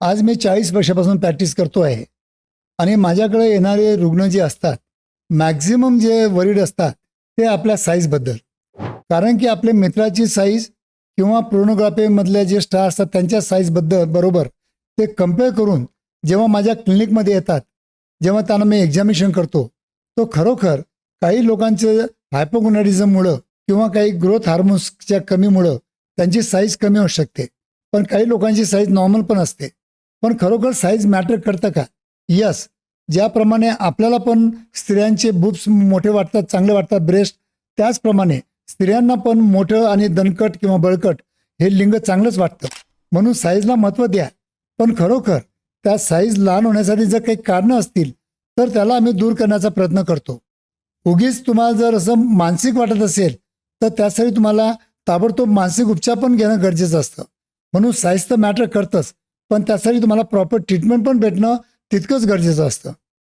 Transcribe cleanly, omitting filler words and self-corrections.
आज मी 40 वर्षापासून प्रॅक्टिस करतो आहे आणि माझ्याकडे येणारे रुग्ण जे असतात मॅक्झिमम जे वरीड असतात ते आपल्या साईजबद्दल. कारण की आपल्या मित्राची साईज किंवा प्रोनोग्राफीमधले जे स्टार असतात त्यांच्या साईजबद्दल बरोबर ते कम्पेअर करून जेव्हा माझ्या क्लिनिकमध्ये येतात, जेव्हा त्यांना मी एक्झामिनेशन करतो, तो खरोखर काही लोकांचं हायपोगोनाडिझममुळं किंवा काही ग्रोथ हार्मोन्सच्या कमीमुळं त्यांची साईज कमी होऊ शकते. पण काही लोकांची साईज नॉर्मल पण असते. पण खरोखर साईज मॅटर करतं का? यस. ज्याप्रमाणे आपल्याला पण स्त्रियांचे बुब्स मोठे वाटतात, चांगले वाटतात, ब्रेस्ट, त्याचप्रमाणे स्त्रियांना पण मोठं आणि दणकट किंवा बळकट हे लिंग चांगलंच वाटतं. म्हणून साईजला महत्त्व द्या. पण खरोखर त्या साईज लहान होण्यासाठी जर काही कारणं असतील तर त्याला आम्ही दूर करण्याचा प्रयत्न करतो. उगीच तुम्हाला जर असं मानसिक वाटत असेल तर त्यासाठी तुम्हाला ताबडतोब मानसिक उपचार पण घेणं गरजेचं असतं. म्हणून साईज तर मॅटर करतंच, पण त्यासाठी तुम्हाला प्रॉपर ट्रीटमेंट पण भेटणं तितकंच गरजेचं असतं.